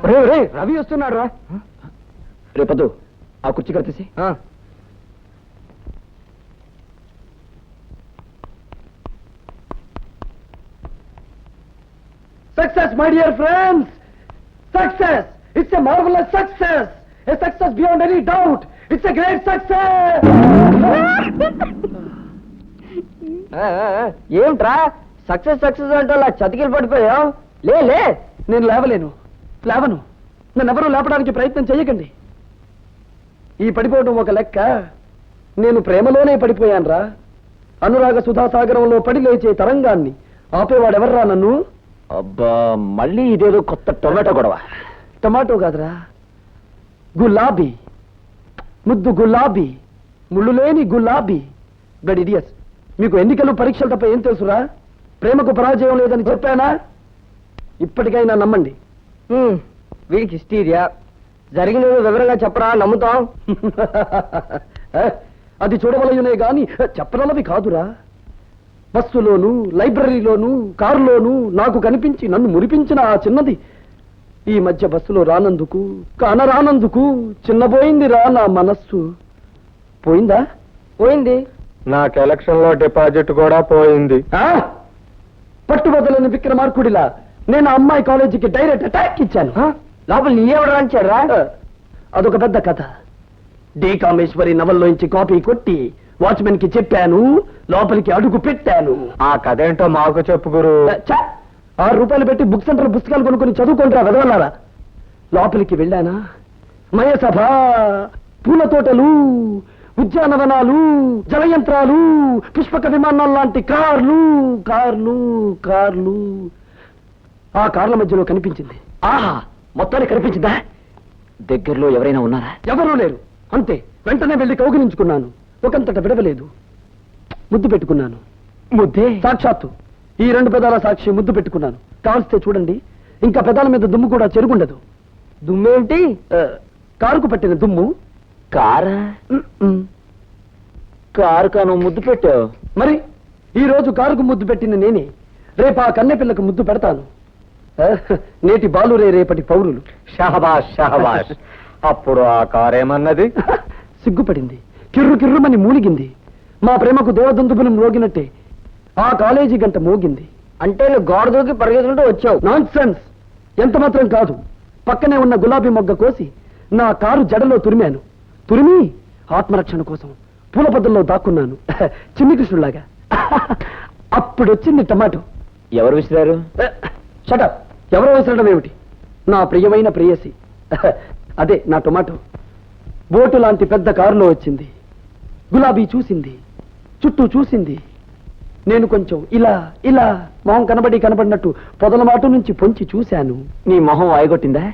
రవి వస్తున్నాడు రా. రేపొద్దు ఆ కుర్చీ కట్టేసి. Success, my dear friends! Success! It's a marvelous success! A success beyond any doubt! It's a great success! ఏమిట్రా సక్సెస్ సక్సెస్ అంటే అలా చతికిలు పడిపోయావు? లే. నేను లేవలేను, లేవను. నన్ను ఎవరూ లేపడానికి ప్రయత్నం చేయకండి. ఈ పడిపోవడం ఒక లెక్క. నేను ప్రేమలోనే పడిపోయానురా. అనురాగ సుధాసాగరంలో పడి లేచే తరంగాన్ని ఆపేవాడెవర్రా నన్ను? అబ్బా, మళ్ళీ ఇదేదో కొత్త టొమాటో గొడవ. టమాటో కాదురా, గులాబీ. ముద్దు గులాబీ, ముళ్ళు లేని గులాబీ. గడిడియస్, మీకు ఎన్నికలు పరీక్షలు తప్ప ఏం తెలుసురా? ప్రేమకు పరాజయం లేదని చెప్పానా? ఇప్పటికైనా నమ్మండి. వీడికి హిస్టీరియా. జరిగినది వివరంగా చెప్పరా, నమ్ముతాం. అది చూడవలయునే గాని చెప్పనలవి కాదురా. బస్సులోను, లైబ్రరీలోను, కారులోను నాకు కనిపించి నన్ను మురిపించిన ఆ చిన్నది ఈ మధ్య బస్సులో రానందుకు, కానరానందుకు చిన్నపోయిందిరా నా మనస్సు. పోయిందా? పోయింది. నాకు ఎలక్షన్ లో డిపాజిట్ కూడా పోయింది. పట్టుబద్దలని విక్రమార్కుడిలా నేను ఆ అమ్మాయి కాలేజీకి డైరెక్ట్ అటాక్ ఇచ్చాను. లోపల నీ ఎవరు రాంచారా? అదొక పెద్ద కథ. డి కామేశ్వరి నవల్లోంచి కాపీ కొట్టి వాచ్మెన్ కి చెప్పాను, లోపలికి అడుగు పెట్టాను. ఆ కథ ఏంటో మాకు చెప్పు గురు. ₹6 పెట్టి బుక్ సెంటర్ పుస్తకాలు కొనుక్కొని చదువుకుంటారా వెదవలారా. లోపలికి వెళ్ళానా, మయసభ, పూల తోటలు, ఉద్యానవనాలు, జలయంత్రాలు, పుష్పక విమానాలు లాంటి కార్లు కార్లు కార్లు. ఆ కార్ల మధ్యలో కనిపించింది. ఆహా, మొత్తానికి కనిపించిందా? దగ్గరలో ఎవరైనా ఉన్నారా? ఎవరూ లేరు. అంతే, వెంటనే వెళ్ళి కౌగిలించుకున్నాను. ఒకంతట విడవలేదు. ముద్దు పెట్టుకున్నాను. ముద్దే? సాక్షాత్తు ఈ 2 పెదాల సాక్షి ముద్దు పెట్టుకున్నాను. కావలిస్తే చూడండి, ఇంకా పెదాల మీద దుమ్ము కూడా చెరుగుండదు. దుమ్మేంటి? కారుకు పట్టిన దుమ్ము. కారా? కారు కాను ముద్దు పెట్టావు? మరి ఈ రోజు కారుకు ముద్దు పెట్టిన నేనే రేపు ఆ కన్నె పిల్లకు ముద్దు పెడతాను. నేటి బాలురే రేపటి పౌరులు. షహబాష్ షహబాష్. అప్పుడు ఆ కారేమన్నది? సిగ్గుపడింది, కిర్రు కిర్రుమని మూలిగింది. మా ప్రేమకు దేవదందుబులు మ్రోగినట్టే ఆ కాలేజీ గంట మోగింది. అంటే నువ్వు గోడ దూకి పరిగెత్తుకుంటూ వచ్చావు? Non sense. ఎంత మాత్రం కాదు. పక్కనే ఉన్న గులాబీ మొగ్గ కోసి నా కారు జడలో తురిమాను. తురిమి ఆత్మరక్షణ కోసం పూల పొదల్లో దాక్కున్నాను, చిన్ని కృష్ణులాగా. అప్పుడొచ్చింది టమాటో. ఎవరు విసిరారు? షటప్. ఎవరో విసరడం ఏమిటి? నా ప్రియమైన ప్రేయసి, అదే నా టొమాటో. బోటు లాంటి పెద్ద కారులో వచ్చింది. గులాబీ చూసింది, చుట్టూ చూసింది. నేను కొంచెం ఇలా ఇలా మొహం కనబడినట్టు పొదల మాటు నుంచి పొంచి చూశాను. నీ మొహం వాయగొట్టిందా?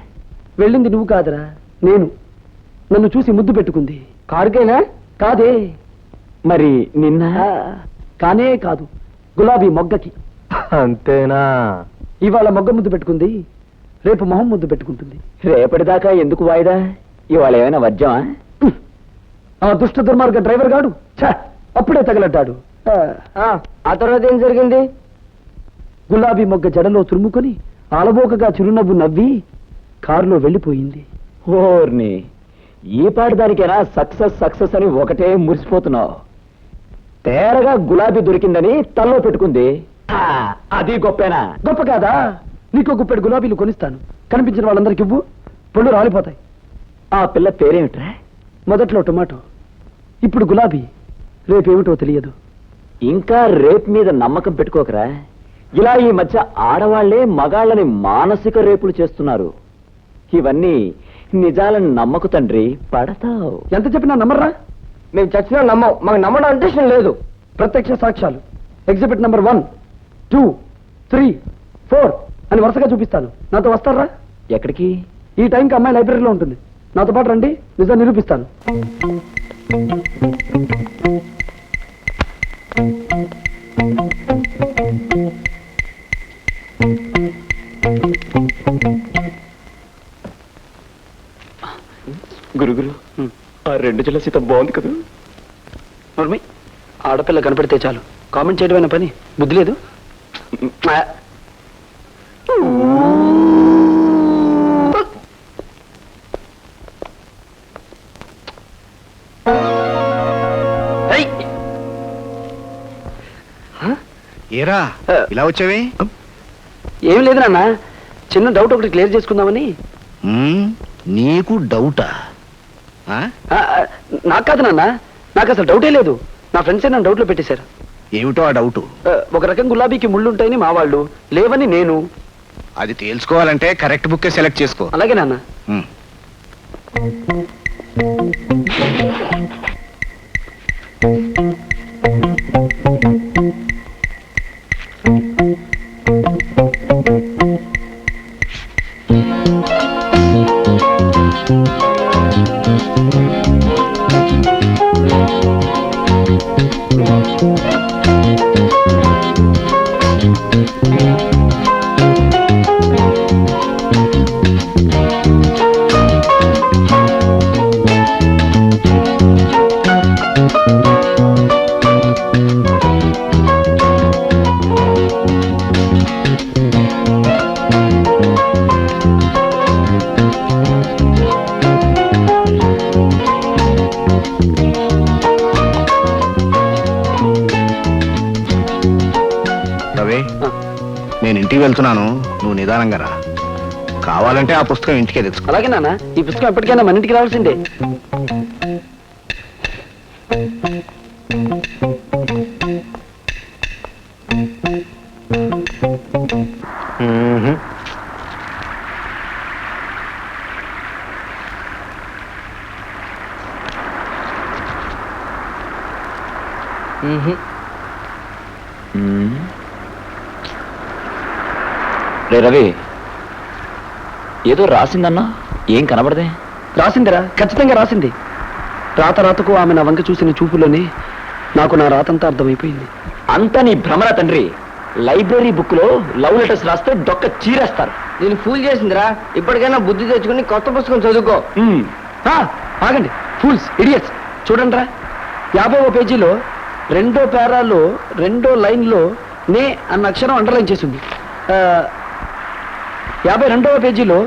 వెళ్ళింది నువ్వు కాదురా, నేను. నన్ను చూసి ముద్దు పెట్టుకుంది. కారుకైనా? కాదే. మరి నిన్న? కానే కాదు, గులాబీ మొగ్గకి. అంతేనా? ఇవాళ మొగ్గ ముద్దు పెట్టుకుంది, రేపు మొహం ముద్దు పెట్టుకుంటుంది. రేపటిదాకా ఎందుకు వాయిదా? ఇవాళ ఏమైనా వజ్జమా? ఆ దుష్ట దుర్మార్గ డ్రైవర్ గాడు అప్పుడే తగలడ్డాడు. ఆ తర్వాత ఏం జరిగింది? గులాబీ మొగ్గ జడలో తురుముకొని ఆలబోకగా చిరునవ్వు నవ్వి కారులో వెళ్ళిపోయింది. ఓర్ని, ఈ పాటి దానికైనా సక్సెస్ సక్సెస్ అని ఒకటే మురిసిపోతున్నావు. తేరగా గులాబీ దొరికిందని తల్లో పెట్టుకుంది. అది గొప్పేనా? గొప్ప కాదా? నీకు గుప్పెడు గులాబీలు కొనిస్తాను. కనిపించిన వాళ్ళందరికి ఇవ్వు, పళ్ళు రాలిపోతాయి. ఆ పిల్ల పేరేమిట్రా? మొదట్లో టొమాటో, ఇప్పుడు గులాబీ. రేపేమిటో తెలియదు. ఇంకా రేపు మీద నమ్మకం పెట్టుకోకరా. ఇలా ఈ మధ్య ఆడవాళ్లే మగాళ్ళని మానసిక రేపులు చేస్తున్నారు. ఇవన్నీ నిజాలని నమ్మకు తండ్రి, పడతావు. ఎంత చెప్పినా నమ్మర్రా? మేము చచ్చినా నమ్మం. మాకు నమ్మడం అంటే ఇష్టం లేదు. ప్రత్యక్ష సాక్ష్యాలు ఎగ్జిబిట్ నెంబర్ 1, 2, 3, 4 అని వరుసగా చూపిస్తాను. నాతో వస్తారా? ఎక్కడికి? ఈ టైంకి అమ్మాయి లైబ్రరీలో ఉంటుంది. నాతో పాటు రండి, నిజం నిరూపిస్తాను. గురుగురు, ఆ 2 జల సీత బాగుంది కదా? నోర్మి, ఆడపిల్ల కనపడితే చాలు కామెంట్ చేయడమైన పని. బుద్ధి లేదు. ఏరా ఇలా వచ్చావి? ఏం లేదు నాన్న, చిన్న డౌట్ ఒకటి క్లియర్ చేసుకుందామని. నీకు డౌటా? ఆ, ఆ, నాకు కాదు నాన్న, నాకు అసలు డౌటే లేదు. నా ఫ్రెండ్సే నన్ను డౌట్లో పెట్టేశారు. ఏమిటో ఆ డౌటు? ఒక రకం గులాబీకి ముళ్ళుంటాయని మా వాళ్ళు, లేవని నేను. అది తెలుసుకోవాలంటే కరెక్ట్ బుక్కే సెలెక్ట్ చేసుకో. అలాగే నాన్న. ఉమ్. రవి, నేను ఇంటికి వెళ్తున్నాను, నువ్వు నిదానంగా రా. కావాలంటే ఆ పుస్తకం ఇంటికే తెచ్చుకో. అలాగే నాన్న, ఈ పుస్తకం ఎప్పటికైనా మన ఇంటికి రావాల్సిందే. మ్మ్హ్. మ్మ్హ్. రే రవి, ఏదో రాసిందన్నా, ఏం కనబడదే? రాసిందిరా, ఖచ్చితంగా రాసింది. రాత రాతకు ఆమె నా వంక చూసిన చూపులోనే నాకు నా రాతంతా అర్థమైపోయింది. అంతా నీ భ్రమర తండ్రి. లైబ్రరీ బుక్ లో లవ్ లెటర్స్ రాస్తే డొక్క చీరేస్తారు. నేను ఫూల్ చేసిందిరా. ఇప్పటికైనా బుద్ధి తెచ్చుకుని కొత్త పుస్తకం చదువుకో. ఆ, ఆగండి, ఫూల్స్, ఇడియట్స్. చూడండి రా, 50వ పేజీలో 2వ పేరాలో 2వ లైన్లో నే అన్న అక్షరం అండర్లైన్ చేసింది. 52వ పేజీలో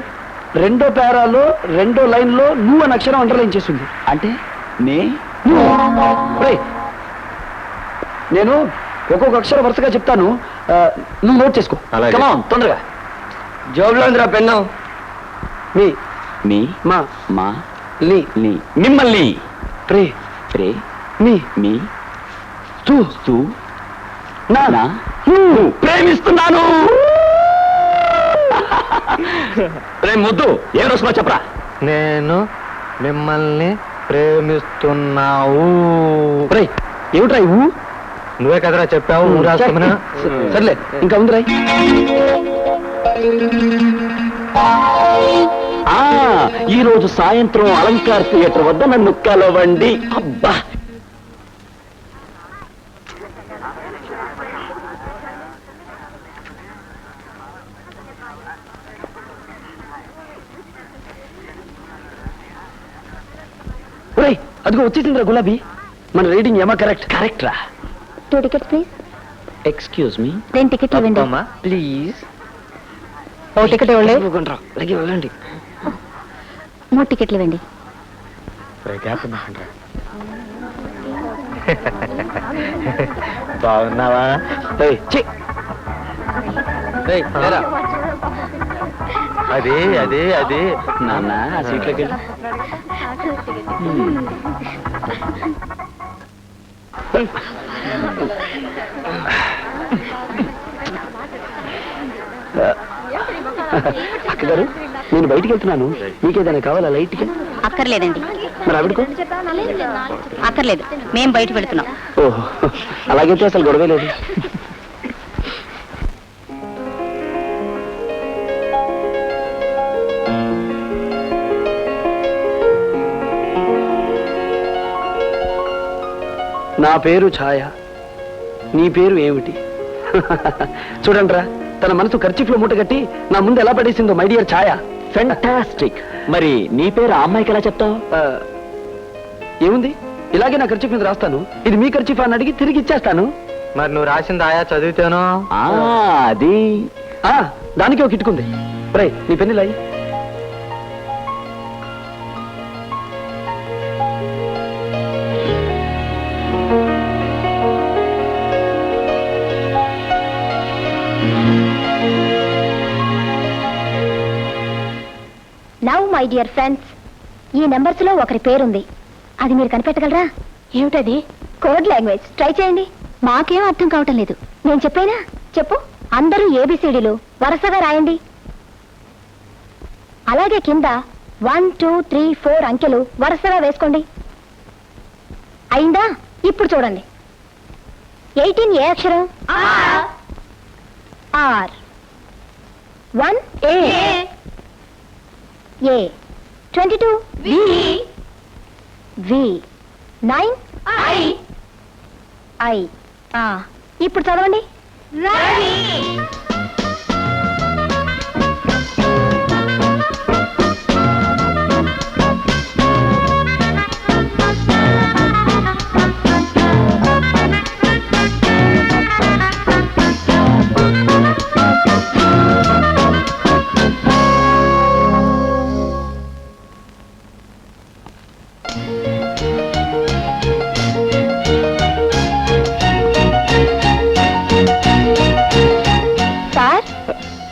2వ పేరాలో 2వ లైన్లో నువ్వు అన్న అక్షరం అండర్లైన్ చేసింది. అంటే నే ఒరేయ్, నేను ఒక్కొక్క అక్షరం వరుసగా చెప్తాను, నువ్వు నోట్ చేసుకో. అలాగే. Come on, తొందరగా. జోబులో ఉందిరా పెన్ను. మీ మీ మా మా లి నీ మిమ్మల్ని ప్రే ప్రే మీ మీ తూ తూ నా నా నువ్వు ప్రేమిస్తున్నాను. ప్రేమ ముద్దు ఏం రోజులో చెప్పరా? నేను మిమ్మల్ని ప్రేమిస్తున్నావు. ఒరేయ్, ఏమిట్రా ఇవ్వు? నువ్వే కదరా చెప్పావు, నువ్వు రాసుకోమనా? సర్లే, ఇంకా ఉందిరా. ఈ రోజు సాయంత్రం అలంకార్ థియేటర్ వద్ద నన్ను కలవండి. అబ్బా, ఒరేయ్, అదిగో వచ్చేసిందిరా గులాబీ. మన రీడింగ్ ఏమా కరెక్ట్? కరెక్ట్ రా. 2 tickets ప్లీజ్. Excuse me. 2 టికెట్లు ఇవ్వండి. అమ్మా. ప్లీజ్. ఓ టికెట్ ఇవ్వండి. అలాగే వెళ్ళండి. 3 టికెట్లు ఇవ్వండి. బాగున్నావా? ఏయ్, ఛీ, రేయ్, లేరా. అది అది అది నాన్న ఆ సీట్లోకి వెళ్ళు. అక్కగారు, నేను బయటికి వెళ్తున్నాను, మీకేదైనా కావాలా లైట్గా? అక్కర్లేదండి. మరి ఆవిడకో? అక్కర్లేదు, మేము బయటకు వెళ్తున్నాం. ఓహో, అలాగైతే అసలు గొడవే లేదు. నా పేరు ఛాయ, నీ పేరు ఏమిటి? చూడండిరా, తన మనసు ఖర్చీఫ్లో మూటగట్టి నా ముందు ఎలా పడేసిందో మై డియర్ ఛాయ. ఫెంటాస్టిక్. మరి నీ పేరు ఆ అమ్మాయికి ఎలా చెప్తావు? ఏముంది, ఇలాగే నా ఖర్చీఫ్ మీద రాస్తాను. ఇది మీ ఖర్చీఫ్ అని అడిగి తిరిగి ఇచ్చేస్తాను. మరి నువ్వు రాసింది ఆయా చదివితేనో? అది దానికి ఒక కిట్టుకుంది. రే, నీ పెన్నులాయి. నవ్ మై డియర్ ఫ్రెండ్స్, ఈ నెంబర్స్ లో ఒకరి పేరుంది, అది మీరు కనిపెట్టగలరా? ఏమిటది? Code language. ట్రై చేయండి. మాకేం అర్థం కావటం లేదు. నేను చెప్పేనా? చెప్పు. అందరూ ఏబిసిడీలు వరుసగా రాయండి. అలాగే కింద 1 2 3 4 అంకెలు వరుసగా వేసుకోండి. అయిందా? ఇప్పుడు చూడండి. 18 ఏ అక్షరం? ఆర్. 1 ఏ. 22 వి. 9 ఐ. ఇప్పుడు చదవండి.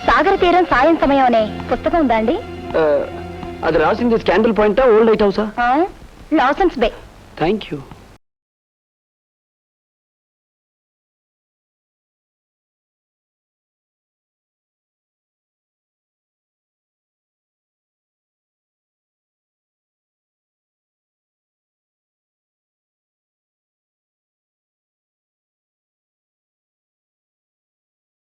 సాగర తీరం సాయం సమయం అనే పుస్తకం ఉందా అండి? అది రాసింది స్కాండల్ పాయింటా, ఓల్డ్ లైట్ హౌసా? Lawsons bay. Thank you.